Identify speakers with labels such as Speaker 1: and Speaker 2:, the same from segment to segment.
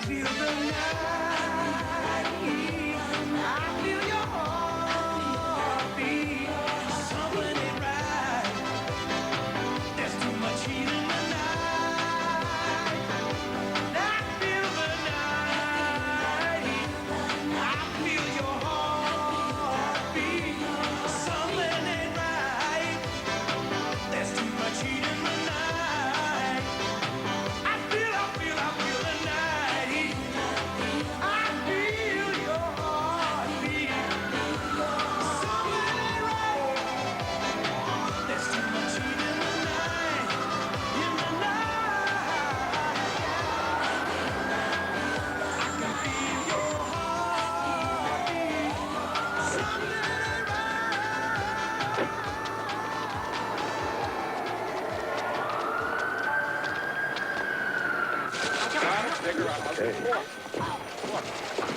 Speaker 1: feel the night heat. I feel your heartbeat. Something ain't right. There's too much heat in the night. I feel the night heat. I feel your heartbeat. Something ain't right. There's too much heat in the night. I feel the night heat. I feel your heartbeat. Something ain't right. There's too much heat in the night. In the night. I can feel your heartbeat. Something ain't right.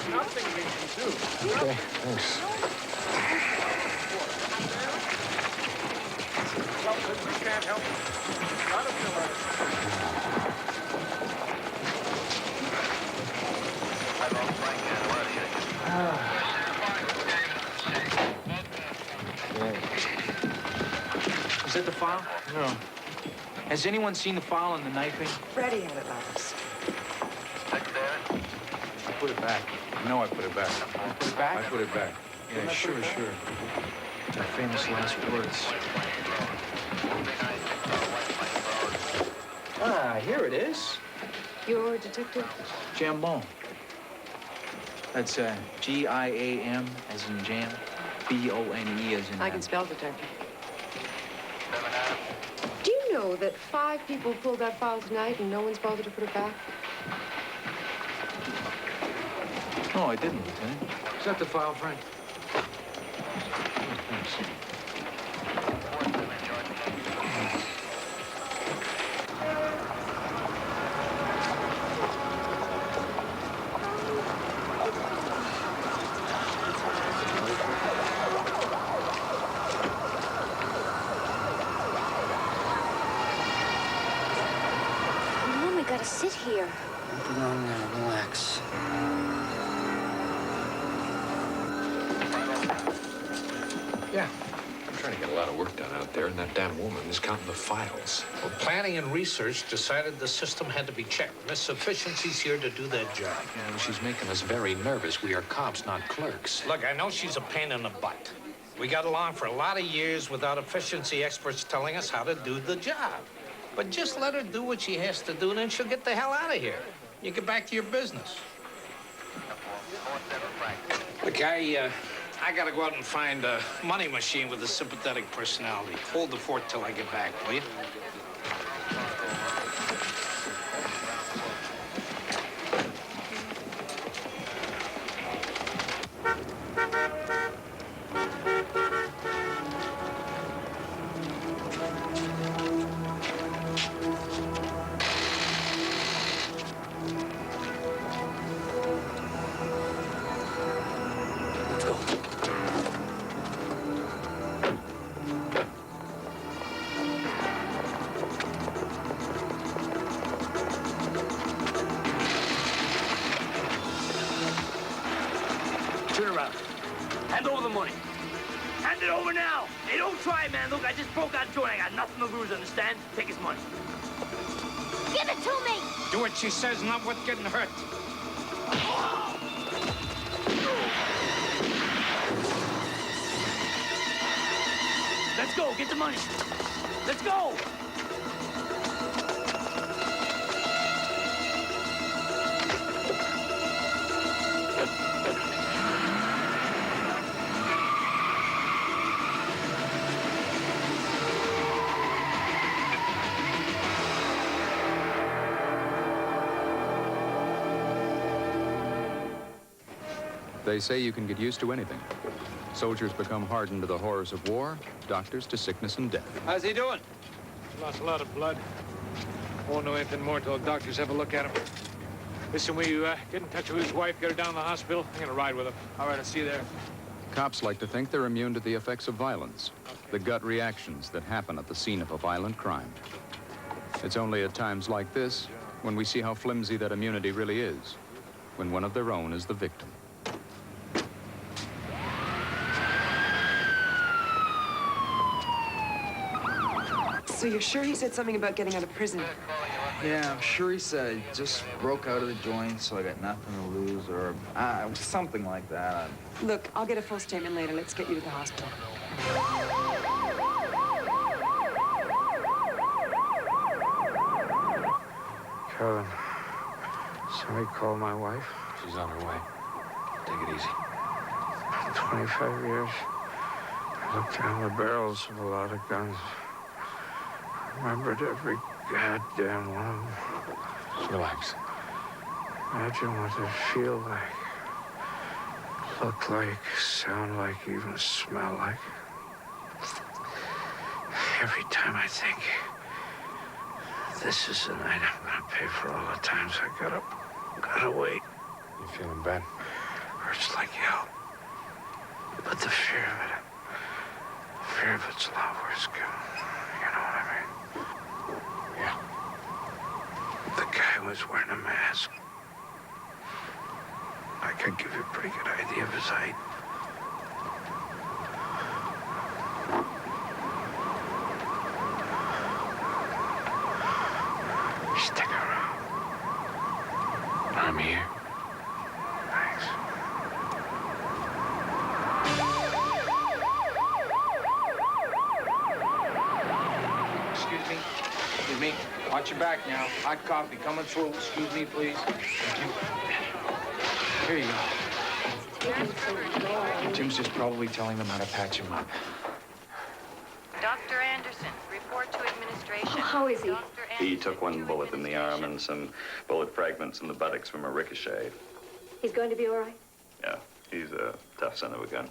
Speaker 2: Nothing we can do.
Speaker 3: Okay, thanks.
Speaker 2: Well, we can't help it. Gotta feel
Speaker 4: Is that the file?
Speaker 3: No.
Speaker 4: Has anyone seen the file on the knifing?
Speaker 5: Freddie had it last.
Speaker 3: I put it back. No, I put it back.
Speaker 4: You put it back?
Speaker 3: I put it back. Yeah, sure.
Speaker 4: My famous last words. Ah, here it is.
Speaker 5: You're a detective?
Speaker 4: Jambon. That's G-I-A-M as in jam, B-O-N-E as in...
Speaker 5: I can spell detective. Do you know that 5 people pulled that file tonight and no one's bothered to put it back?
Speaker 4: No, I didn't, Lieutenant.
Speaker 3: Is that the file, Frank?
Speaker 6: Mom, we gotta sit here.
Speaker 7: Put it on now, relax.
Speaker 3: Yeah. I'm trying to get a lot of work done out there, and that damn woman is counting the files.
Speaker 8: Well, planning and research decided the system had to be checked. Miss Sufficiency's here to do that job.
Speaker 3: Yeah, she's making us very nervous. We are cops, not clerks.
Speaker 8: Look, I know she's a pain in the butt. We got along for a lot of years without efficiency experts telling us how to do the job. But just let her do what she has to do, and then she'll get the hell out of here. You get back to your business. Look, I gotta go out and find a money machine with a sympathetic personality. Hold the fort till I get back, will you?
Speaker 7: Let's go.
Speaker 9: Turn around. Hand over the money. Hand it over now. Hey, don't try, man. Look, I just broke out joint. I got nothing to lose, understand? Take his money.
Speaker 6: Give it to me!
Speaker 8: Do what she says, not what getting hurt.
Speaker 9: Let's go. Get the money. Let's go.
Speaker 10: They say you can get used to anything. Soldiers become hardened to the horrors of war, doctors to sickness and death.
Speaker 2: How's he doing? Lost a lot of blood. Won't know anything more till the doctors have a look at him. Listen, will you get in touch with his wife, get her down to the hospital? I'm gonna ride with him. All right, I'll see you there.
Speaker 10: Cops like to think they're immune to the effects of violence, the gut reactions that happen at the scene of a violent crime. It's only at times like this when we see how flimsy that immunity really is. when one of their own is the victim.
Speaker 5: So you're sure he said something about getting out of prison?
Speaker 4: Yeah, I'm sure he said just broke out of the joint, so I got nothing to lose, or something like that.
Speaker 5: Look, I'll get a full statement later. Let's get you to the hospital.
Speaker 2: Carolyn, somebody call my wife.
Speaker 3: She's on her way. Take it easy.
Speaker 2: 25 years. I looked down the barrels of a lot of guns. Remembered every goddamn one of them.
Speaker 3: Just relax.
Speaker 2: Imagine what they feel like, look like, sound like, even smell like. Every time I think, this is the night I'm gonna pay for all the times I gotta wait.
Speaker 3: You feeling bad?
Speaker 2: Hurts like hell. But the fear of it's a lot worse, Kevin. You know what I mean?
Speaker 3: Yeah.
Speaker 2: The guy was wearing a mask. I could give you a pretty good idea of his height. Stick around.
Speaker 3: I'm here.
Speaker 2: Thanks.
Speaker 4: Excuse me. Watch your back now. Hot coffee coming through. Excuse me, please. Thank you. Here you go. Jim's just probably telling them how to patch him up.
Speaker 11: Dr. Anderson, report to administration.
Speaker 6: Oh, how is he?
Speaker 12: He took one bullet in the arm and some bullet fragments in the buttocks from a ricochet.
Speaker 6: He's going to be all right?
Speaker 12: Yeah, he's a tough son of a gun.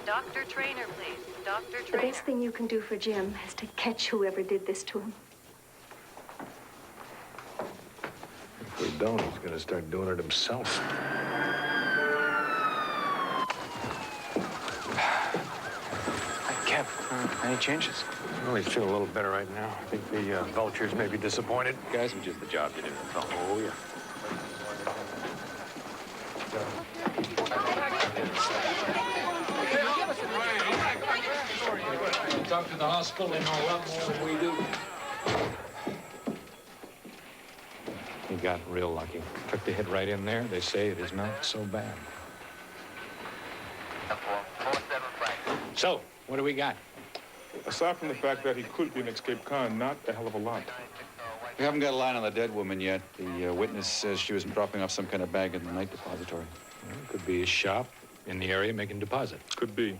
Speaker 11: Dr. Trainer, please. Dr.
Speaker 6: The
Speaker 11: Trainer.
Speaker 6: best thing you can do for Jim is to catch whoever did this to him.
Speaker 3: If we don't, he's gonna start doing it himself.
Speaker 4: Kev, any changes?
Speaker 3: Well, he's feeling a little better right now. I think the vultures may be disappointed.
Speaker 12: Guys, we just the job to do.
Speaker 3: Oh, yeah.
Speaker 8: Talk to the hospital, they know a lot more than we do.
Speaker 3: He got real lucky. Took the hit right in there. They say it is not so bad.
Speaker 2: So, what do we got?
Speaker 13: Aside from the fact that he could be an escaped con, not a hell of a lot.
Speaker 14: We haven't got a line on the dead woman yet. The witness says she was dropping off some kind of bag in the night depository.
Speaker 3: Well, could be a shop in the area making deposits.
Speaker 13: Could be.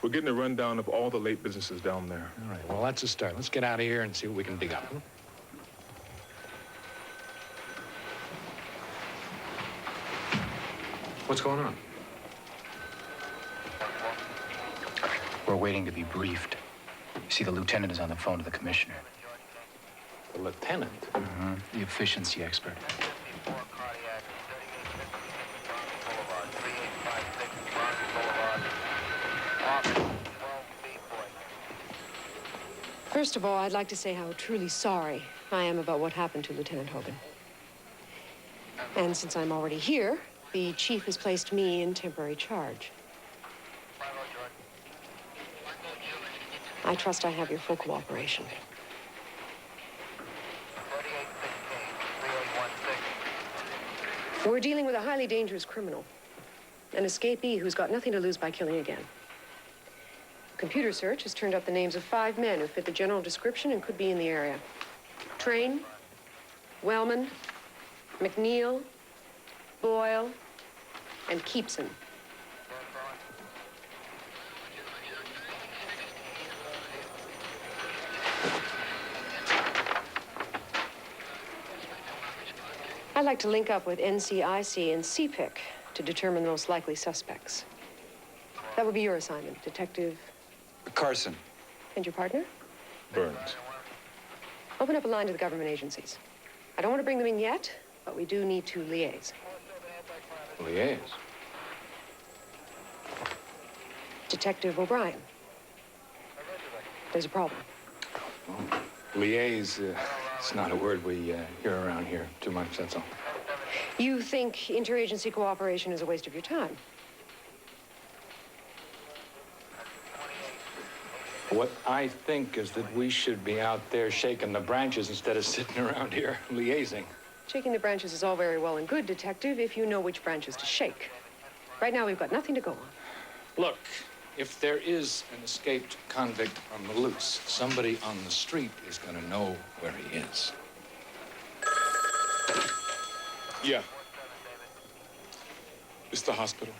Speaker 13: We're getting a rundown of all the late businesses down there.
Speaker 2: All right, well, that's a start. Let's get out of here and see what we can dig up.
Speaker 3: What's going on?
Speaker 4: We're waiting to be briefed. You see, the lieutenant is on the phone to the commissioner.
Speaker 3: The lieutenant?
Speaker 4: Mm-hmm. The efficiency expert.
Speaker 5: First of all, I'd like to say how truly sorry I am about what happened to Lieutenant Hogan. And since I'm already here, the chief has placed me in temporary charge. I trust I have your full cooperation. We're dealing with a highly dangerous criminal, an escapee who's got nothing to lose by killing again. Computer search has turned up the names of 5 men who fit the general description and could be in the area. Train, Wellman, McNeil, Boyle, and Keepson. I'd like to link up with NCIC and CPIC to determine the most likely suspects. That would be your assignment, Detective
Speaker 14: Carson.
Speaker 5: And your partner?
Speaker 13: Burns.
Speaker 5: Open up a line to the government agencies. I don't want to bring them in yet, but we do need to liaise.
Speaker 3: Liaise?
Speaker 5: Detective O'Brien. There's a problem.
Speaker 3: Liaise, it's not a word we hear around here too much, that's all.
Speaker 5: You think interagency cooperation is a waste of your time?
Speaker 4: What I think is that we should be out there shaking the branches instead of sitting around here liaising.
Speaker 5: Shaking the branches is all very well and good, Detective, if you know which branches to shake. Right now, we've got nothing to go on.
Speaker 3: Look, if there is an escaped convict on the loose, somebody on the street is going to know where he is.
Speaker 13: Yeah. It's the hospital.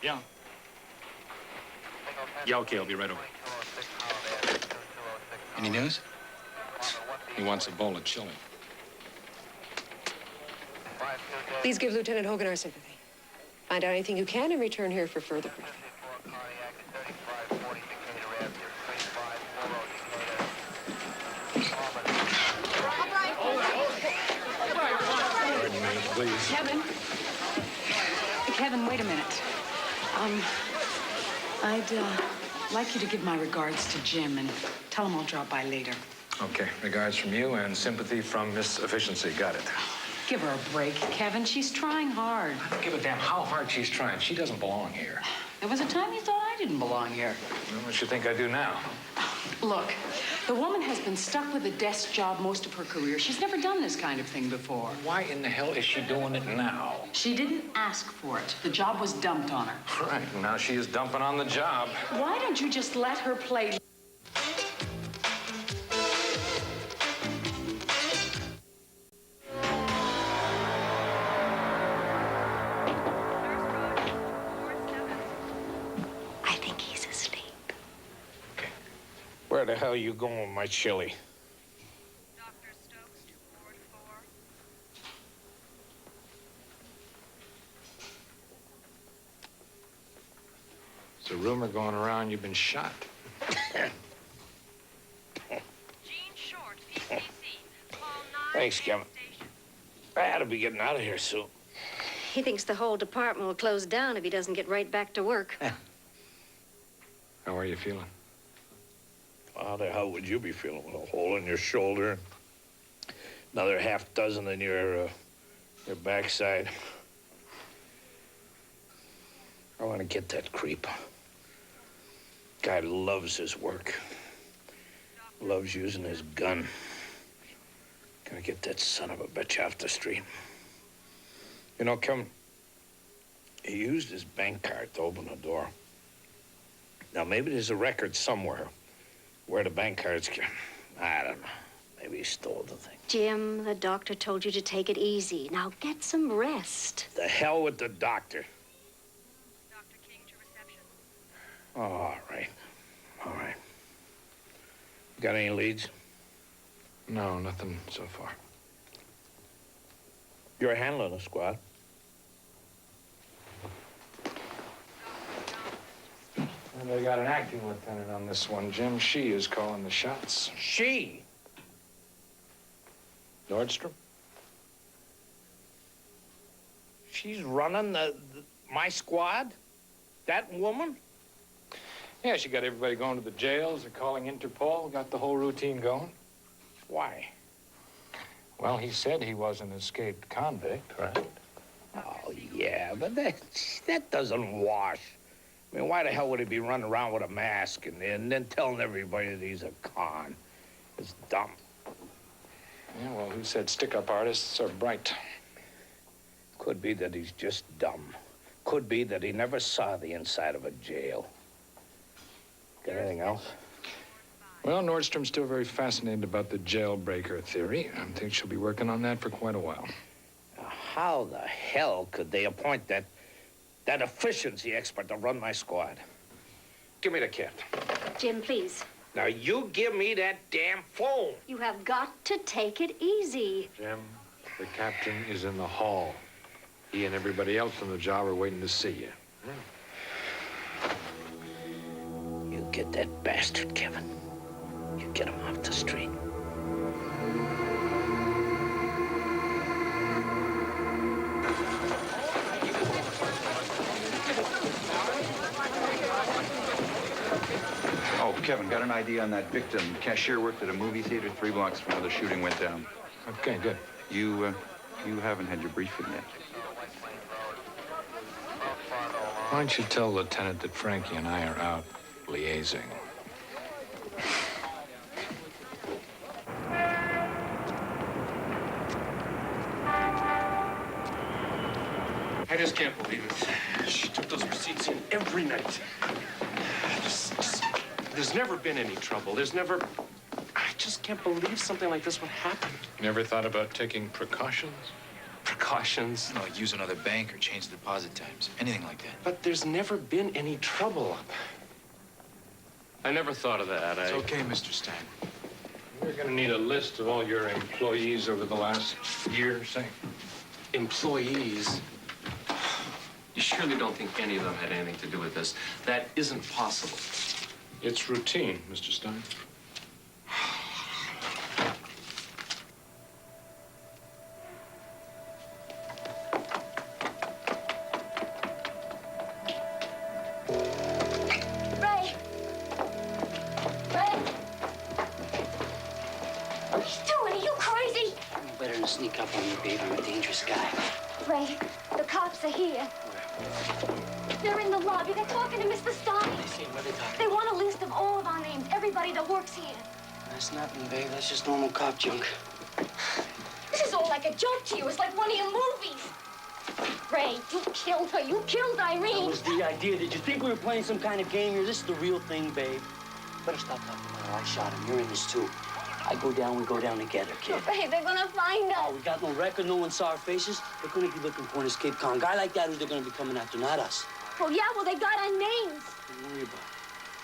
Speaker 3: Yeah. Yeah, okay, I'll be right over. Any news? He wants a bowl of chili.
Speaker 5: Please give Lieutenant Hogan our sympathy. Find out anything you can and return here for further briefing.
Speaker 3: Pardon me, please.
Speaker 15: Kevin, wait a minute. I'd like you to give my regards to Jim and tell him I'll drop by later.
Speaker 3: Okay, regards from you and sympathy from Miss Efficiency. Got it.
Speaker 15: Give her a break, Kevin. She's trying hard.
Speaker 3: I don't give a damn how hard she's trying. She doesn't belong here.
Speaker 15: There was a time you thought I didn't belong here.
Speaker 3: Well, what you think I do now?
Speaker 15: Look, the woman has been stuck with a desk job most of her career. She's never done this kind of thing before.
Speaker 3: Why in the hell is she doing it now?
Speaker 15: She didn't ask for it. The job was dumped on her.
Speaker 3: Right, now she is dumping on the job.
Speaker 15: Why don't you just let her play?
Speaker 6: I think he's asleep.
Speaker 8: Where the hell are you going with my chili?
Speaker 11: Dr. Stokes to Ward 4.
Speaker 3: There's a rumor going around you've been shot.
Speaker 11: Gene Short, PCC. Call 9.
Speaker 8: Thanks, Kevin. I had to be getting out of here soon.
Speaker 16: He thinks the whole department will close down if he doesn't get right back to work.
Speaker 3: How are you feeling?
Speaker 8: How the hell would you be feeling with a hole in your shoulder? Another half dozen in your backside. I want to get that creep. Guy loves his work. Loves using his gun. Gonna get that son of a bitch off the street. You know, Kevin, he used his bank card to open the door. Now, maybe there's a record somewhere where the bank cards can... I don't know. Maybe he stole the thing.
Speaker 16: Jim, the doctor told you to take it easy. Now get some rest.
Speaker 8: The hell with the doctor.
Speaker 11: Dr. King to reception.
Speaker 8: Oh, all right. All right. Got any leads?
Speaker 3: No, nothing so far.
Speaker 8: You're handling the squad.
Speaker 3: Well, they got an acting lieutenant on this one, Jim. She is calling the shots.
Speaker 8: She?
Speaker 3: Nordstrom?
Speaker 8: She's running my squad? That woman?
Speaker 3: Yeah, she got everybody going to the jails. They're calling Interpol. Got the whole routine going.
Speaker 8: Why?
Speaker 3: Well, he said he was an escaped convict, right?
Speaker 8: Oh, yeah, but that doesn't wash. I mean, why the hell would he be running around with a mask and then telling everybody that he's a con? It's dumb.
Speaker 3: Yeah, well, who said stick-up artists are bright?
Speaker 8: Could be that he's just dumb. Could be that he never saw the inside of a jail. Got anything else?
Speaker 3: Well, Nordstrom's still very fascinated about the jailbreaker theory. I think she'll be working on that for quite a while.
Speaker 8: How the hell could they appoint that efficiency expert to run my squad? Give me the kit.
Speaker 16: Jim, please.
Speaker 8: Now, you give me that damn phone.
Speaker 16: You have got to take it easy.
Speaker 3: Jim, the captain is in the hall. He and everybody else on the job are waiting to see you.
Speaker 8: You get that bastard, Kevin. You get him off the street.
Speaker 14: Kevin, got an idea on that victim. Cashier worked at a movie theater 3 blocks from where the shooting went down.
Speaker 3: Okay, good.
Speaker 14: You haven't had your briefing yet.
Speaker 3: Why don't you tell Lieutenant that Frankie and I are out liaising?
Speaker 17: I just can't believe it. She took those receipts in every night. There's never been any trouble. I just can't believe something like this would happen.
Speaker 3: Never thought about taking precautions?
Speaker 17: Precautions?
Speaker 4: No, like use another bank or change the deposit times. Anything like that.
Speaker 17: But there's never been any trouble. I never thought of that.
Speaker 4: It's okay, Mr. Stein.
Speaker 3: You're gonna need a list of all your employees over the last year, say.
Speaker 17: Employees? You surely don't think any of them had anything to do with this. That isn't possible.
Speaker 3: It's routine, Mr. Stein.
Speaker 6: Ray! Ray! What are you doing? Are you crazy?
Speaker 7: Better than sneak up on you, babe. I'm a dangerous guy.
Speaker 6: Ray, the cops are here. They're in the lobby. They're talking to Mr. Stein.
Speaker 7: They say what they talking.
Speaker 6: They want a list of all of our names, everybody that works here.
Speaker 7: That's nothing, babe. That's just normal cop junk.
Speaker 6: This is all like a joke to you. It's like one of your movies. Ray, you killed her. You killed Irene.
Speaker 7: That was the idea. Did you think we were playing some kind of game here? This is the real thing, babe. Better stop talking about her. I shot him. You're in this too. I go down, we go down together, kid.
Speaker 6: Ray, they're gonna find us.
Speaker 7: Oh, we got no record, no one saw our faces. They're gonna be looking for an escaped con. Guy like that who they're gonna be coming after, not us.
Speaker 6: Oh, yeah? Well, they got our names.
Speaker 7: Don't worry about it.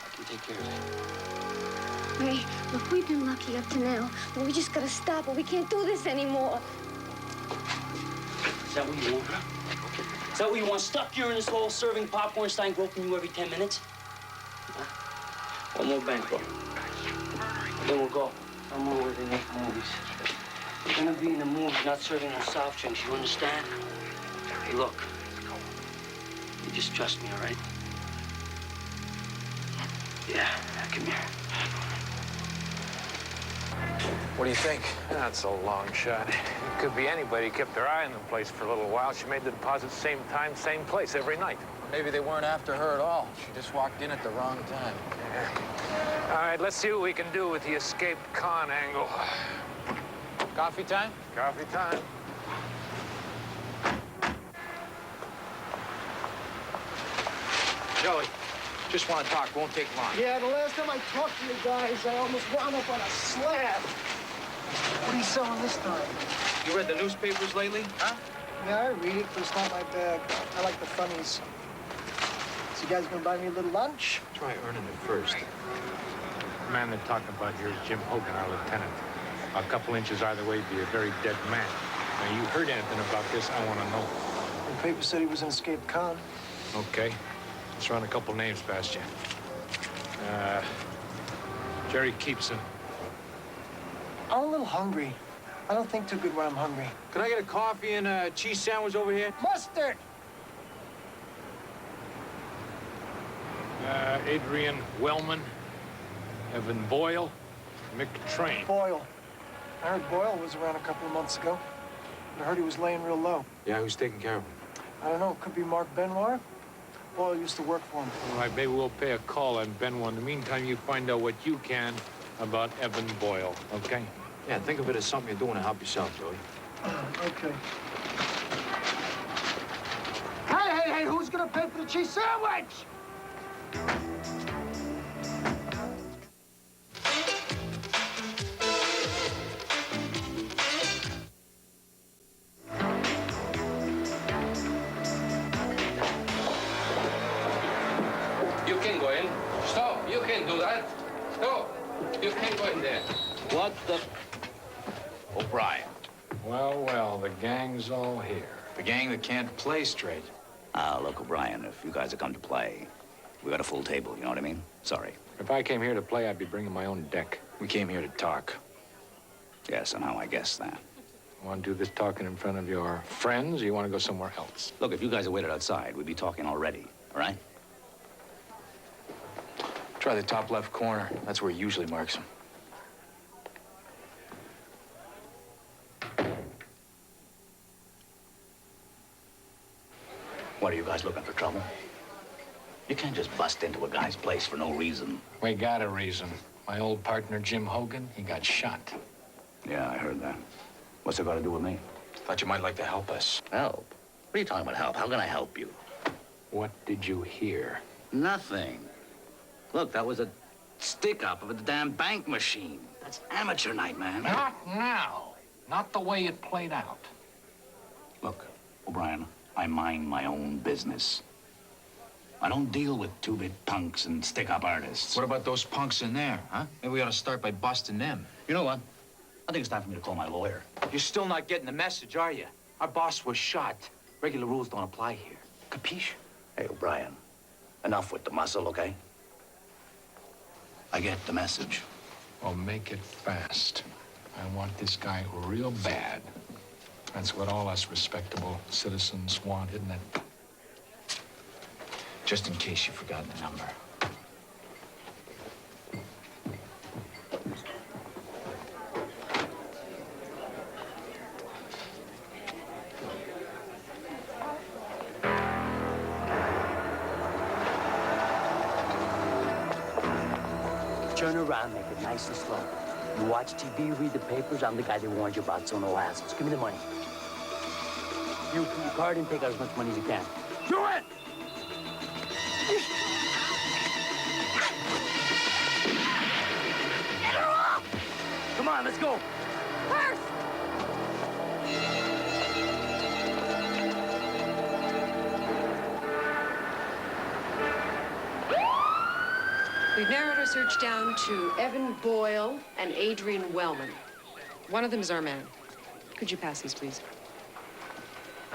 Speaker 7: I can take care of it.
Speaker 6: Ray, look, we've been lucky up to now, but we just gotta stop it. We can't do this anymore.
Speaker 7: Is that what you want, huh? Is that what you want? Stuck here in this hole, serving popcorn, Stein groping you every 10 minutes? Huh? One more bank roll. Then we'll go. Somewhere where they make movies. We're gonna be in the movies, not serving no soft drinks, you understand? Hey, look. You just trust me, all right? Yeah, come here.
Speaker 2: What do you think? That's a long shot. It could be anybody who kept their eye on the place for a little while. She made the deposit same time, same place every night.
Speaker 4: Maybe they weren't after her at all. She just walked in at the wrong time.
Speaker 2: All right, let's see what we can do with the escaped con angle.
Speaker 4: Coffee time?
Speaker 2: Coffee time.
Speaker 4: Joey, just want to talk. Won't take long.
Speaker 18: Yeah, the last time I talked to you guys, I almost wound up on a slab. What are you selling this time?
Speaker 4: You read the newspapers lately, huh?
Speaker 18: Yeah, I read it, but it's not my bag. I like the funnies. So you guys gonna buy me a little lunch?
Speaker 4: Try earning it first.
Speaker 2: The man they're talking about here is Jim Hogan, our lieutenant. A couple inches either way would be a very dead man. Now, you heard anything about this, I want to know.
Speaker 18: The paper said he was an escaped con.
Speaker 2: Okay. Let's run a couple names past you. Jerry Keepson.
Speaker 18: I'm a little hungry. I don't think too good when I'm hungry.
Speaker 4: Can I get a coffee and a cheese sandwich over here?
Speaker 18: Mustard!
Speaker 2: Adrian Wellman, Evan Boyle, Mick Train.
Speaker 18: Boyle. I heard Boyle was around a couple of months ago. I heard he was laying real low.
Speaker 4: Yeah, who's taking care of him?
Speaker 18: I don't know. Could be Mark Benoit. Boyle used to work for him.
Speaker 2: All right, maybe we'll pay a call on Benoit. In the meantime, you find out what you can about Evan Boyle, okay?
Speaker 4: Yeah, think of it as something you're doing to help yourself, Joey.
Speaker 18: Okay. Hey, who's gonna pay for the cheese sandwich?
Speaker 17: You can go in. Stop. You can't do that. Stop. You can't go in there.
Speaker 4: What the? O'Brien.
Speaker 2: Well, well, the gang's all here.
Speaker 4: The gang that can't play straight.
Speaker 19: Look, O'Brien, if you guys have come to play, we got a full table, you know what I mean? Sorry.
Speaker 2: If I came here to play, I'd be bringing my own deck.
Speaker 4: We came here to talk.
Speaker 19: Yeah, somehow I guessed that.
Speaker 2: Want to do this talking in front of your friends, or you want to go somewhere else?
Speaker 19: Look, if you guys had waited outside, we'd be talking already, all right?
Speaker 4: Try the top left corner. That's where he usually marks them.
Speaker 19: What, are you guys looking for trouble? You can't just bust into a guy's place for no reason.
Speaker 3: We got a reason. My old partner, Jim Hogan, he got shot.
Speaker 19: Yeah, I heard that. What's it got to do with me?
Speaker 4: Thought you might like to help us.
Speaker 19: Help? What are you talking about, help? How can I help you?
Speaker 3: What did you hear?
Speaker 19: Nothing. Look, that was a stick-up of a damn bank machine. That's amateur night, man.
Speaker 3: Not now. Not the way it played out.
Speaker 19: Look, O'Brien, I mind my own business. I don't deal with two-bit punks and stick-up artists.
Speaker 4: What about those punks in there, huh? Maybe we ought to start by busting them.
Speaker 19: You know what? I think it's time for me to call my lawyer.
Speaker 4: You're still not getting the message, are you? Our boss was shot. Regular rules don't apply here. Capiche?
Speaker 19: Hey, O'Brien, enough with the muscle, okay? I get the message.
Speaker 3: Well, make it fast. I want this guy real bad. That's what all us respectable citizens want, isn't it?
Speaker 4: Just in case you've forgotten the number.
Speaker 7: Turn around, make it nice and slow. You watch TV, read the papers. I'm the guy they warned you about, so no hassles. Give me the money. You put your card in, take out as much money as you can. Do it! Get her off! Come on, let's go. First!
Speaker 5: We've narrowed our search down to Evan Boyle and Adrian Wellman. One of them is our man. Could you pass these, please?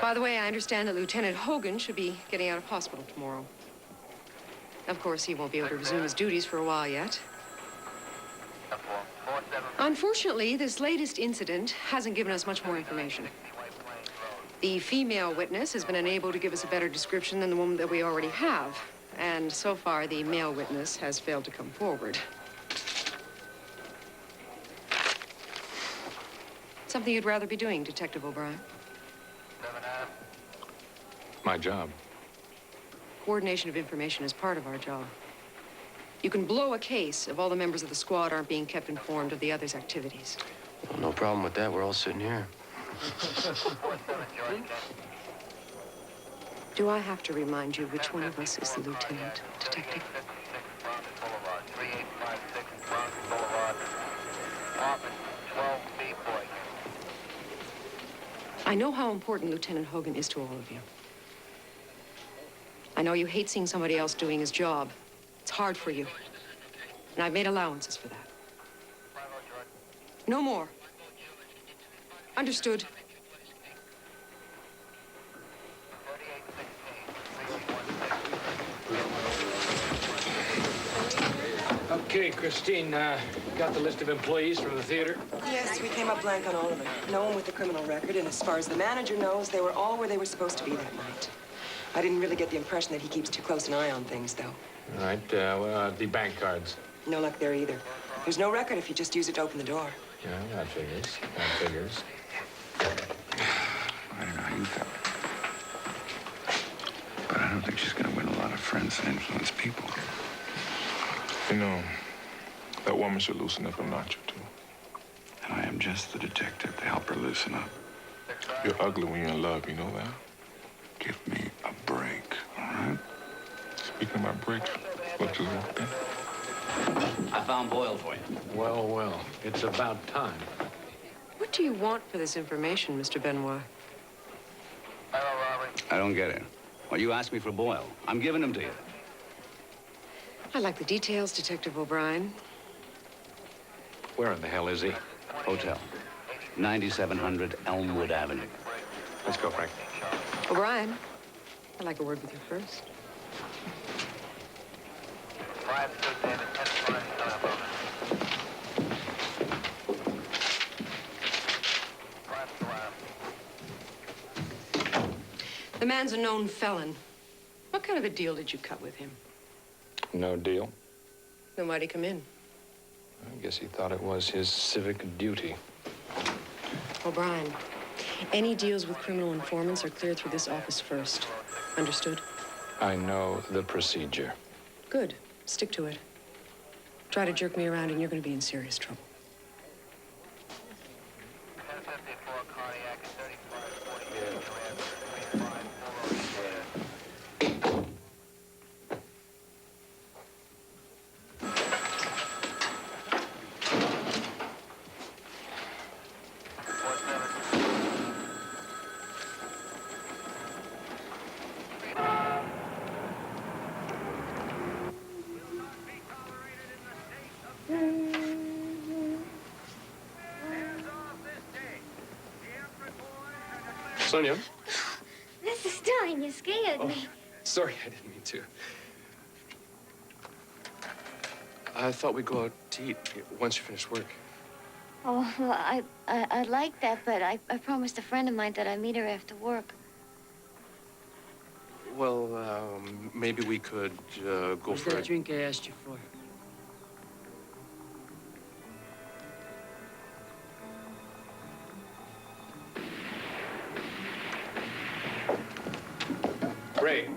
Speaker 5: By the way, I understand that Lieutenant Hogan should be getting out of hospital tomorrow. Of course, he won't be able to resume his duties for a while yet. Unfortunately, this latest incident hasn't given us much more information. The female witness has been unable to give us a better description than the woman that we already have. And so far, the male witness has failed to come forward. Something you'd rather be doing, Detective O'Brien?
Speaker 2: My job.
Speaker 5: Coordination of information is part of our job. You can blow a case if all the members of the squad aren't being kept informed of the others' activities.
Speaker 20: Well, no problem with that. We're all sitting here.
Speaker 5: Do I have to remind you which one of us is the lieutenant, Detective? I know how important Lieutenant Hogan is to all of you. I know you hate seeing somebody else doing his job. It's hard for you. And I've made allowances for that. No more. Understood.
Speaker 2: Okay, Christine, got the list of employees from the theater?
Speaker 21: Yes, we came up blank on all of them. No one with a criminal record, and as far as the manager knows, they were all where they were supposed to be that night. I didn't really get the impression that he keeps too close an eye on things, though.
Speaker 2: All right, the bank cards.
Speaker 21: No luck there either. There's no record if you just use it to open the door.
Speaker 2: Yeah, that figures. That figures.
Speaker 22: I don't know how you felt. But I don't think she's going to win a lot of friends and influence people.
Speaker 13: You know, that woman should loosen up a notch or two.
Speaker 22: And I am just the detective to help her loosen up.
Speaker 13: You're ugly when you're in love, you know that?
Speaker 22: Give me a break, all right?
Speaker 13: Speaking about breaks, what just walked in?
Speaker 19: I found Boyle for you.
Speaker 2: Well, well, it's about time.
Speaker 5: What do you want for this information, Mr. Benoit?
Speaker 19: I don't get it. Well, you asked me for Boyle. I'm giving him to you.
Speaker 5: I like the details, Detective O'Brien.
Speaker 2: Where in the hell is he?
Speaker 19: Hotel. 9700 Elmwood Avenue.
Speaker 2: Let's go, Frank.
Speaker 5: O'Brien, I'd like a word with you first. The man's a known felon. What kind of a deal did you cut with him?
Speaker 2: No deal.
Speaker 5: Then why'd he come in?
Speaker 3: I guess he thought it was his civic duty.
Speaker 5: O'Brien, any deals with criminal informants are cleared through this office first. Understood?
Speaker 3: I know the procedure.
Speaker 5: Good. Stick to it. Try to jerk me around and you're going to be in serious trouble.
Speaker 17: Sonia?
Speaker 6: Mrs. Stein, you scared me.
Speaker 17: Sorry, I didn't mean to. I thought we'd go out to eat once you finish work.
Speaker 6: Oh, well, I'd like that, but I promised a friend of mine that I'd meet her after work.
Speaker 17: Well, maybe we could go
Speaker 7: Where's
Speaker 17: for
Speaker 7: that
Speaker 17: a...
Speaker 7: drink I asked you for?
Speaker 4: Ray,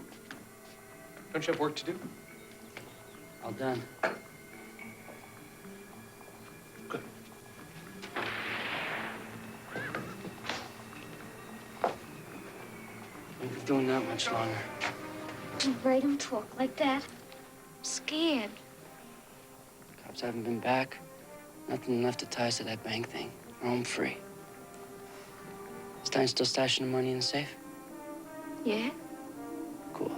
Speaker 4: don't you have work to do?
Speaker 7: All done.
Speaker 4: Good.
Speaker 7: Won't be doing that much longer.
Speaker 6: Ray, don't talk like that. I'm scared.
Speaker 7: Cops haven't been back. Nothing left to tie us to that bank thing. We're home free. Stein still stashing the money in the safe?
Speaker 6: Yeah?
Speaker 7: Cool.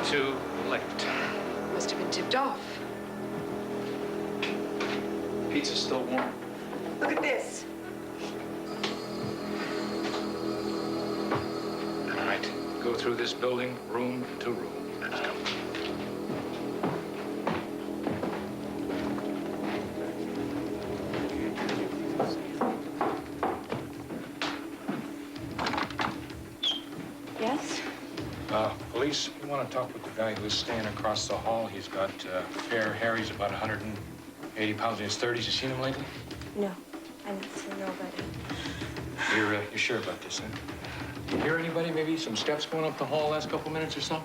Speaker 3: Too late.
Speaker 5: Must have been tipped off.
Speaker 4: Pizza's still warm.
Speaker 21: Look at this.
Speaker 3: All right, go through this building, room to room. Let's go.
Speaker 5: Yes?
Speaker 3: Police, you want to talk with the guy who's staying across the hall? He's got fair hair. He's about 180 pounds in his 30s. You seen him lately?
Speaker 1: No, I haven't seen nobody.
Speaker 3: You're sure about this, huh? You hear anybody? Maybe some steps going up the hall last couple minutes or so?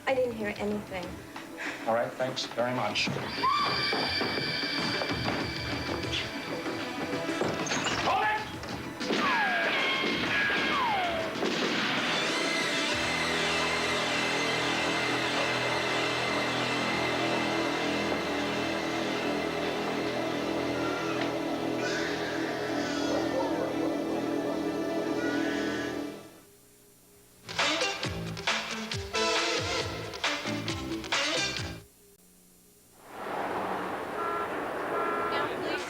Speaker 1: I didn't hear anything.
Speaker 3: All right, thanks very much.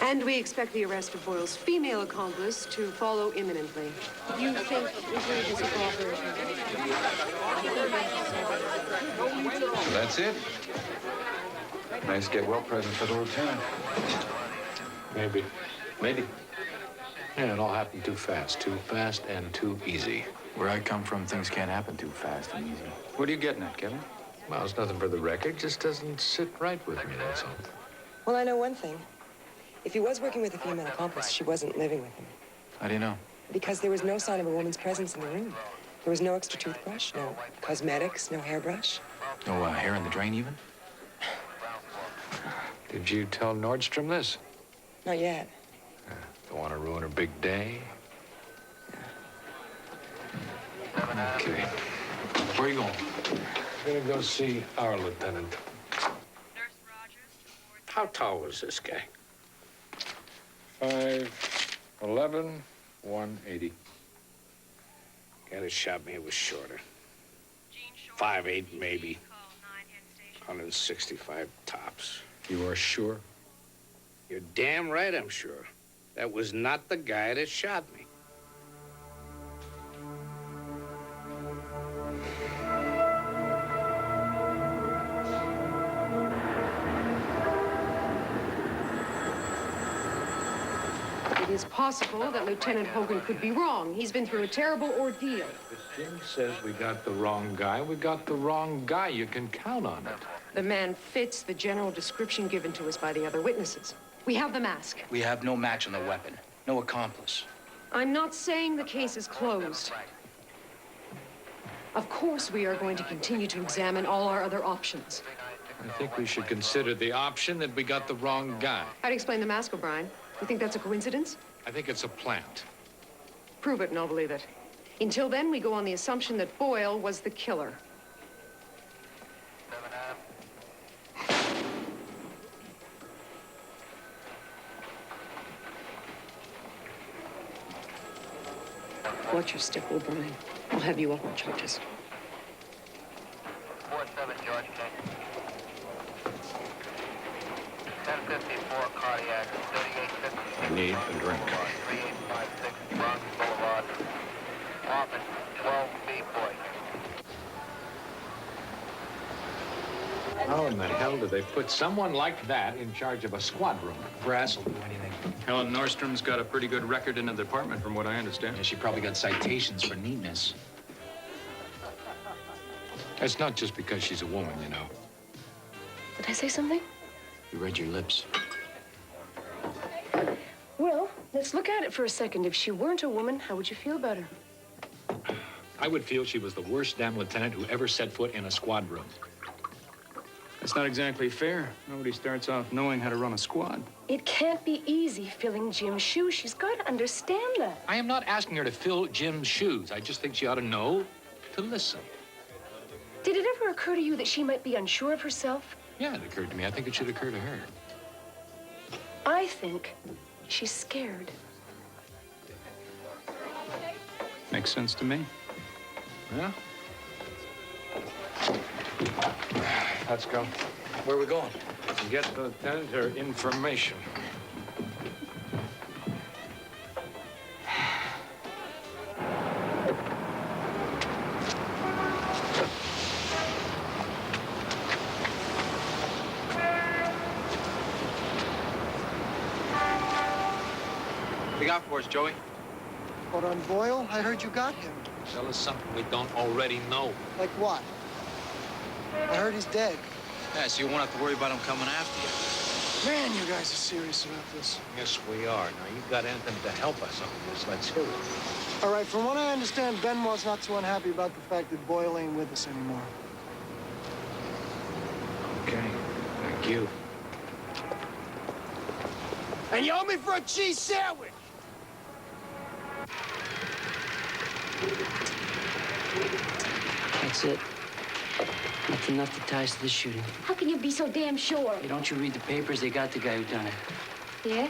Speaker 5: And we expect the arrest of Boyle's female accomplice to follow imminently. You think this is a cooperation?
Speaker 14: That's it. Nice get well present for the lieutenant.
Speaker 3: Maybe.
Speaker 14: Maybe.
Speaker 3: Yeah, it all happened too fast and too easy.
Speaker 14: Where I come from, things can't happen too fast and easy. What are you getting at, Kevin?
Speaker 3: Well, it's nothing for the record. Just doesn't sit right with me, that's all.
Speaker 21: Well, I know one thing. If he was working with a female accomplice, she wasn't living with him.
Speaker 4: How do you know?
Speaker 21: Because there was no sign of a woman's presence in the room. There was no extra toothbrush, no cosmetics, no hairbrush.
Speaker 4: No hair in the drain, even?
Speaker 3: Did you tell Nordstrom this?
Speaker 21: Not yet.
Speaker 3: Don't want to ruin her big day? Okay.
Speaker 4: Where are you going?
Speaker 3: I'm gonna go see our lieutenant.
Speaker 8: How tall was this guy?
Speaker 3: 5'11", 180.
Speaker 8: Guy that shot me was shorter. 5'8", maybe. 165 tops.
Speaker 3: You are sure?
Speaker 8: You're damn right I'm sure. That was not the guy that shot me.
Speaker 5: It is possible that Lieutenant Hogan could be wrong. He's been through a terrible ordeal.
Speaker 3: If Jim says we got the wrong guy, we got the wrong guy. You can count on it.
Speaker 5: The man fits the general description given to us by the other witnesses. We have the mask.
Speaker 7: We have no match on the weapon. No accomplice.
Speaker 5: I'm not saying the case is closed. Of course, we are going to continue to examine all our other options.
Speaker 3: I think we should consider the option that we got the wrong guy.
Speaker 5: How do you explain the mask, O'Brien? You think that's a coincidence?
Speaker 3: I think it's a plant.
Speaker 5: Prove it and I'll believe it. Until then, we go on the assumption that Boyle was the killer. Watch your step, O'Brien. I'll have you up on charges.
Speaker 9: 47 George King. 1054 cardiac, 3850.
Speaker 3: I need a drink.
Speaker 9: 3856 Bronx Boulevard. Office 12B boy.
Speaker 3: How in the hell did they put someone like that in charge of a squad room?
Speaker 4: Brass will do anything. Helen Nordstrom's got a pretty good record in the department, from what I understand.
Speaker 7: Yeah, she probably got citations for neatness.
Speaker 3: It's not just because she's a woman, you know.
Speaker 5: Did I say something?
Speaker 7: You read your lips.
Speaker 5: Well, let's look at it for a second. If she weren't a woman, how would you feel about her?
Speaker 3: I would feel she was the worst damn lieutenant who ever set foot in a squad room.
Speaker 4: That's not exactly fair. Nobody starts off knowing how to run a squad.
Speaker 10: It can't be easy filling Jim's shoes. She's got to understand that.
Speaker 3: I am not asking her to fill Jim's shoes. I just think she ought to know to listen.
Speaker 10: Did it ever occur to you that she might be unsure of herself?
Speaker 3: Yeah, it occurred to me. I think it should occur to her.
Speaker 10: I think she's scared.
Speaker 4: Makes sense to me.
Speaker 3: Yeah? Let's go.
Speaker 7: Where are we going?
Speaker 3: To get the lieutenant her information.
Speaker 4: What you got for us, Joey?
Speaker 18: But on Boyle, I heard you got him.
Speaker 3: Tell us something we don't already know.
Speaker 18: Like what? I heard he's dead.
Speaker 4: Yeah, so you won't have to worry about him coming after you.
Speaker 18: Man, you guys are serious about this.
Speaker 3: Yes, we are. Now, you've got anything to help us on this. Let's hear it.
Speaker 18: All right, from what I understand, Benoit's not too unhappy about the fact that Boyle ain't with us anymore.
Speaker 3: Okay. Thank you.
Speaker 18: And you owe me for a cheese sandwich!
Speaker 7: That's it. Nothing left to tie us to this shooting.
Speaker 6: How can you be so damn sure?
Speaker 7: Hey, don't you read the papers? They got the guy who done it.
Speaker 6: Yeah?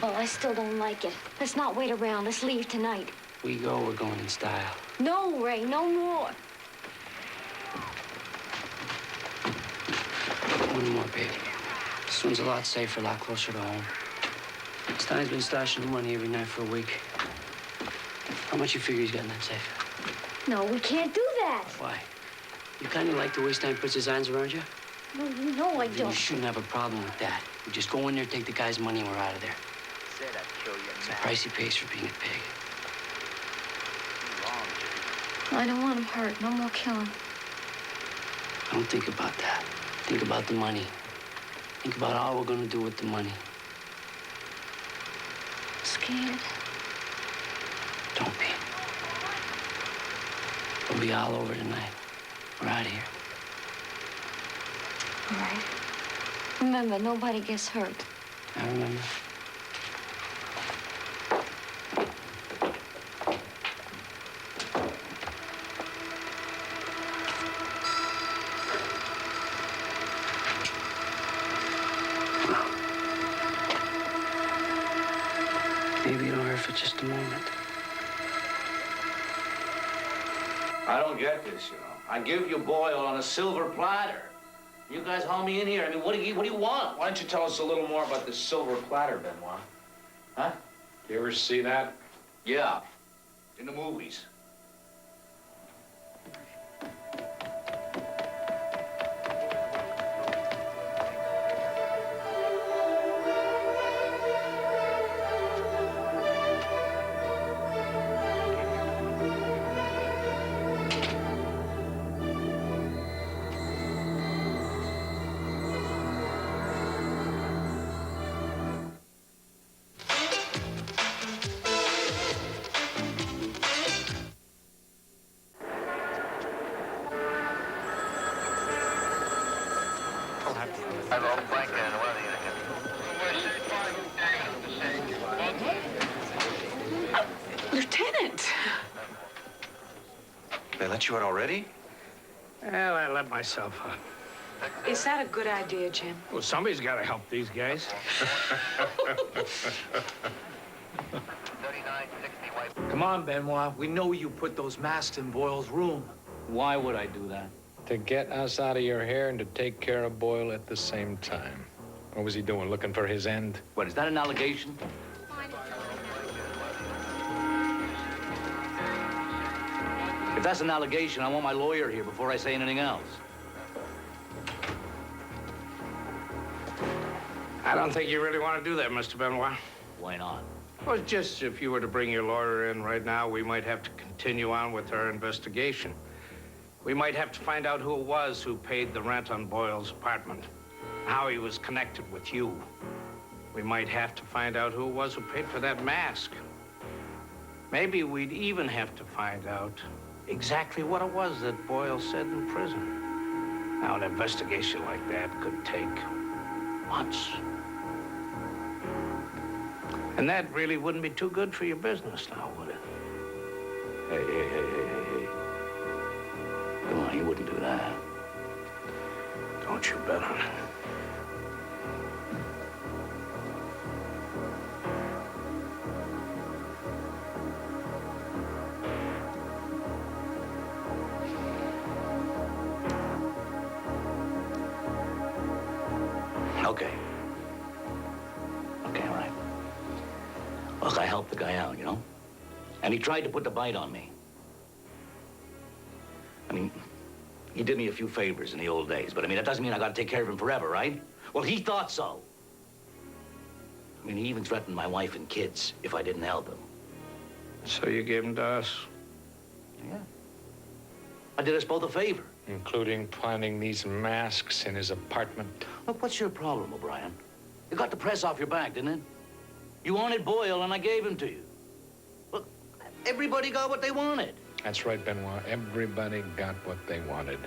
Speaker 6: Well, I still don't like it. Let's not wait around. Let's leave tonight.
Speaker 7: We go, we're going in style.
Speaker 6: No, Ray, no more.
Speaker 7: One more, baby. This one's a lot safer, a lot closer to home. Stein's been stashing the money every night for a week. How much you figure he's got in that safe?
Speaker 6: No, we can't do that.
Speaker 7: Why? You kind of like the way Stein puts his hands around you?
Speaker 6: No, you know I
Speaker 7: Then
Speaker 6: don't.
Speaker 7: you shouldn't have a problem with that. We just go in there, take the guy's money, and we're out of there. It's the price he pays for being a pig.
Speaker 6: I don't want him hurt. No more killing.
Speaker 7: Don't think about that. Think about the money. Think about all we're gonna do with the money.
Speaker 6: Scared.
Speaker 7: scared? Don't be. We'll be all over tonight. We're out of here.
Speaker 6: All right. Remember, nobody gets hurt.
Speaker 7: I remember. Maybe it'll hurt for just a moment.
Speaker 12: I don't get this, you know. I give you Boyle on a silver platter. You guys haul me in here. I mean, what do you want?
Speaker 4: Why don't you tell us a little more about this silver platter, Benoit?
Speaker 12: Huh?
Speaker 4: You ever see that?
Speaker 12: Yeah, in the movies.
Speaker 10: Lieutenant!
Speaker 14: They let you out already?
Speaker 8: Well, I let myself out.
Speaker 10: Is that a good idea, Jim?
Speaker 8: Well, somebody's got to help these guys.
Speaker 4: Come on, Benoit. We know you put those masks in Boyle's room.
Speaker 7: Why would I do that?
Speaker 3: To get us out of your hair and to take care of Boyle at the same time. What was he doing, looking for his end?
Speaker 7: What, is that an allegation? If that's an allegation, I want my lawyer here before I say anything else.
Speaker 8: I don't think you really want to do that, Mr. Benoit.
Speaker 7: Why not?
Speaker 8: Well, just if you were to bring your lawyer in right now, we might have to continue on with our investigation. We might have to find out who it was who paid the rent on Boyle's apartment, how he was connected with you. We might have to find out who it was who paid for that mask. Maybe we'd even have to find out exactly what it was that Boyle said in prison. Now, an investigation like that could take months. And that really wouldn't be too good for your business now, would it?
Speaker 7: Hey. Come on, you wouldn't do that.
Speaker 8: Don't you bet on it.
Speaker 7: Okay. Okay, all right. Look, I helped the guy out, you know? And he tried to put the bite on me. I mean, he did me a few favors in the old days, but I mean, that doesn't mean I gotta take care of him forever, right? Well, he thought so. I mean, he even threatened my wife and kids if I didn't help him.
Speaker 8: So you gave him to us?
Speaker 7: Yeah. I did us both a favor.
Speaker 3: Including planting these masks in his apartment.
Speaker 7: Look, what's your problem, O'Brien? You got the press off your back, didn't it? You wanted Boyle, and I gave him to you. Look, everybody got what they wanted.
Speaker 3: That's right, Benoit. Everybody got what they wanted.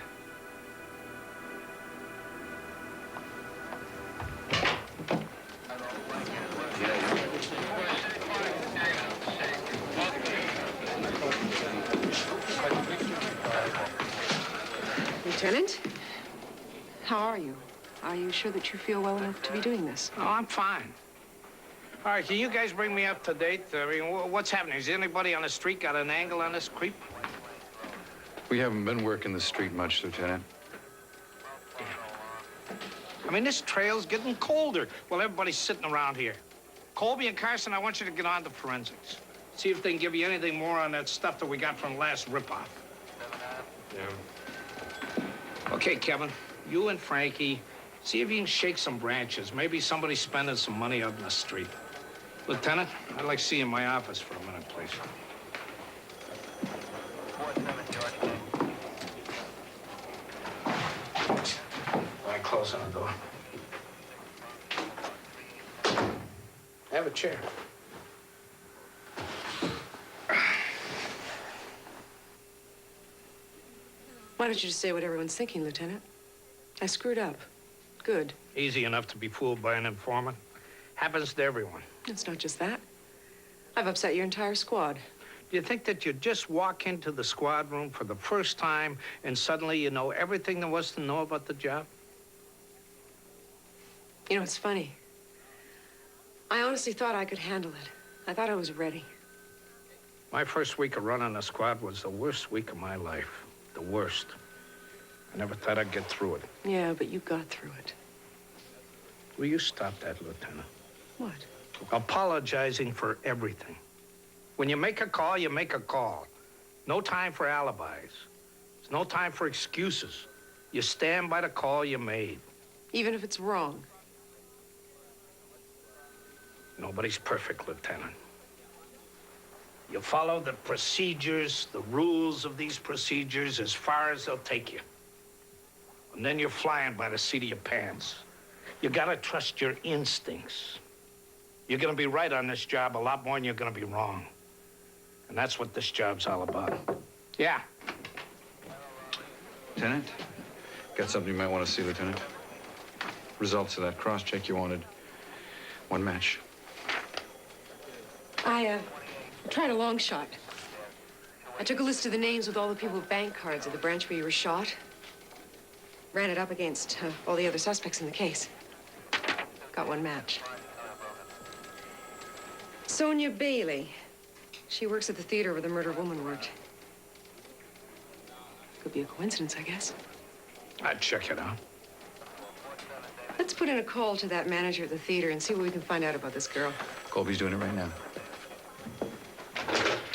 Speaker 5: Lieutenant, how are you? Are you sure that you feel well enough to be doing this?
Speaker 8: Oh, I'm fine. All right, can you guys bring me up to date? I mean, what's happening? Has anybody on the street got an angle on this creep?
Speaker 14: We haven't been working the street much, Lieutenant.
Speaker 8: I mean, this trail's getting colder. Well, everybody's sitting around here. Colby and Carson, I want you to get on to forensics. See if they can give you anything more on that stuff that we got from the last ripoff. Yeah. Okay, Kevin, you and Frankie, see if you can shake some branches. Maybe somebody's spending some money out in the street. Lieutenant, I'd like to see you in my office for a minute, please. All right, close on the door. Have a chair.
Speaker 5: Why don't you just say what everyone's thinking, Lieutenant? I screwed up. Good.
Speaker 8: Easy enough to be fooled by an informant. Happens to everyone.
Speaker 5: It's not just that. I've upset your entire squad.
Speaker 8: Do you think that you just walk into the squad room for the first time and suddenly you know everything there was to know about the job?
Speaker 5: You know, it's funny. I honestly thought I could handle it. I thought I was ready.
Speaker 8: My first week of running a squad was the worst week of my life. The worst. I never thought I'd get through it.
Speaker 5: Yeah, but you got through it.
Speaker 8: Will you stop that, Lieutenant?
Speaker 5: What?
Speaker 8: Apologizing for everything. When you make a call, you make a call. No time for alibis. There's no time for excuses. You stand by the call you made.
Speaker 5: Even if it's wrong.
Speaker 8: Nobody's perfect, Lieutenant. You follow the procedures, the rules of these procedures as far as they'll take you. And then you're flying by the seat of your pants. You gotta trust your instincts. You're gonna be right on this job a lot more than you're gonna be wrong. And that's what this job's all about. Yeah.
Speaker 14: Lieutenant, got something you might want to see, Lieutenant. Results of that cross-check you wanted. One match.
Speaker 5: I tried a long shot. I took a list of the names with all the people with bank cards at the branch where you were shot. Ran it up against all the other suspects in the case. Got one match. Sonia Bailey. She works at the theater where the murdered woman worked. Could be a coincidence, I guess.
Speaker 8: I'd check it out.
Speaker 5: Let's put in a call to that manager at the theater and see what we can find out about this girl.
Speaker 14: Colby's doing it right now.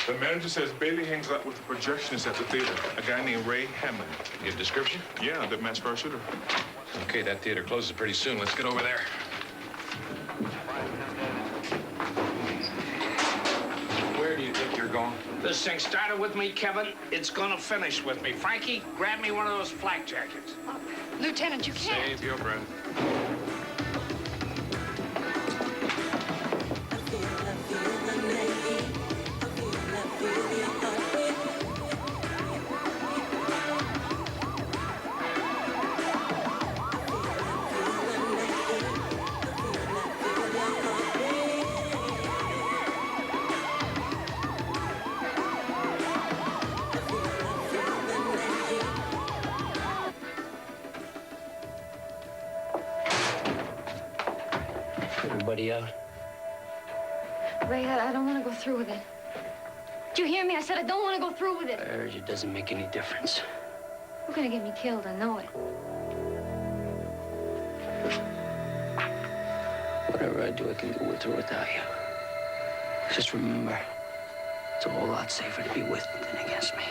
Speaker 13: The manager says Bailey hangs out with the projectionist at the theater, a guy named Ray Hammond.
Speaker 3: Get a description?
Speaker 13: Yeah, the match for our shooter.
Speaker 3: Okay, that theater closes pretty soon. Let's get over there.
Speaker 4: Where do you think you're going?
Speaker 8: This thing started with me, Kevin. It's gonna finish with me. Frankie, grab me one of those flak jackets.
Speaker 6: Lieutenant, you can't.
Speaker 13: Save your breath.
Speaker 7: Everybody out?
Speaker 6: Ray, I don't want to go through with it. Did you hear me? I said I don't want to go through with it.
Speaker 7: I heard you. It doesn't make any difference.
Speaker 6: You're going to get me killed. I know it.
Speaker 7: Whatever I do, I can do with or without you. Just remember, it's a whole lot safer to be with me than against me.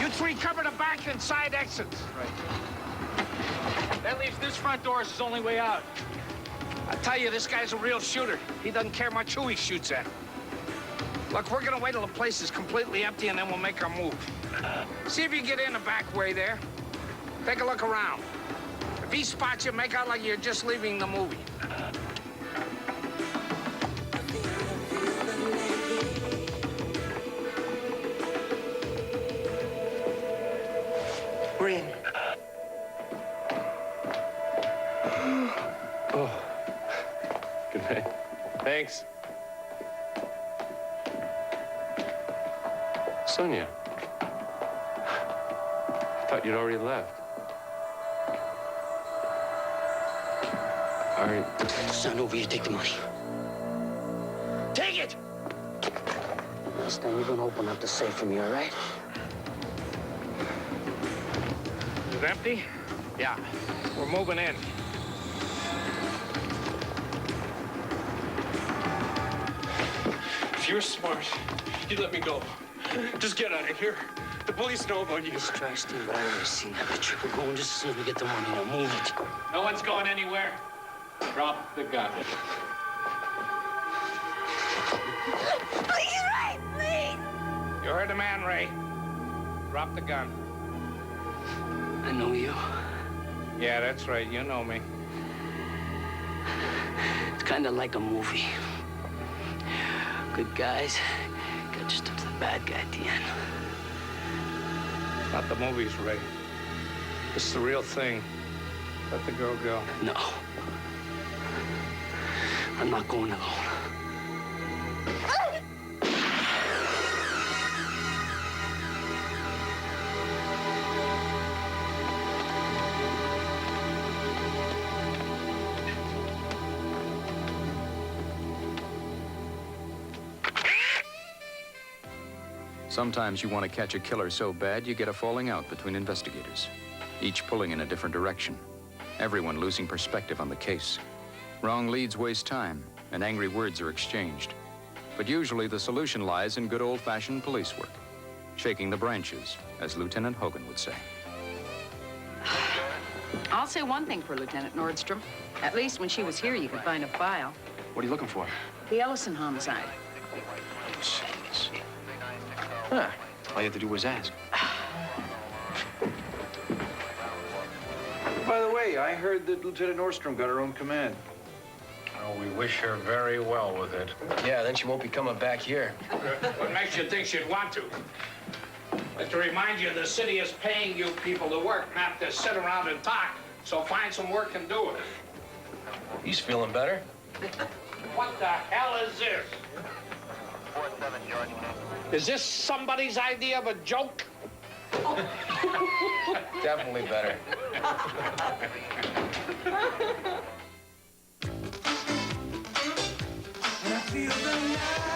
Speaker 8: You three cover the back and side exits.
Speaker 2: Right. That leaves this front door as his only way out.
Speaker 8: I tell you, this guy's a real shooter. He doesn't care much who he shoots at. Look, we're gonna wait till the place is completely empty and then we'll make our move. See if you can get in the back way there. Take a look around. If he spots you, make out like you're just leaving the movie.
Speaker 21: We're in.
Speaker 20: Oh. Good night. Thanks. Sonia. I thought you'd already left. All right.
Speaker 7: It's not over. You take the money. Take it! Last time you're gonna open up the safe for me, all right?
Speaker 8: Is it empty? Yeah. We're moving in.
Speaker 17: If you're smart, you'd let me go. Just get out of here. The police know about you.
Speaker 7: Let's try, Steve, but I've never seen that picture. We're going just as soon as we get the money. Now move it.
Speaker 2: No one's going anywhere. Drop the gun.
Speaker 6: Please, Ray, please.
Speaker 8: You heard the man, Ray. Drop the gun.
Speaker 7: I know you.
Speaker 8: Yeah, that's right. You know me.
Speaker 7: It's kind of like a movie. Good guys got just up to the bad guy at the end.
Speaker 8: It's not the movies, Ray. It's the real thing. Let the girl go.
Speaker 7: No. I'm not going alone.
Speaker 14: Sometimes you want to catch a killer so bad you get a falling out between investigators, each pulling in a different direction, everyone losing perspective on the case. Wrong leads waste time, and angry words are exchanged. But usually the solution lies in good old-fashioned police work, shaking the branches, as Lieutenant Hogan would say.
Speaker 11: I'll say one thing for Lieutenant Nordstrom. At least when she was here, you could find a file.
Speaker 14: What are you looking for?
Speaker 11: The Ellison homicide.
Speaker 14: Huh. All you have to do was ask.
Speaker 4: By the way, I heard that Lieutenant Nordstrom got her own command.
Speaker 3: Oh, we wish her very well with it.
Speaker 15: Yeah, then she won't be coming back here.
Speaker 8: What makes you think she'd want to? But to remind you, the city is paying you people to work, not to sit around and talk. So find some work and do it.
Speaker 15: He's feeling better.
Speaker 8: What the hell is this?
Speaker 9: 47 George King.
Speaker 8: Is this somebody's idea of a joke?
Speaker 15: Definitely better.
Speaker 23: And I feel the night.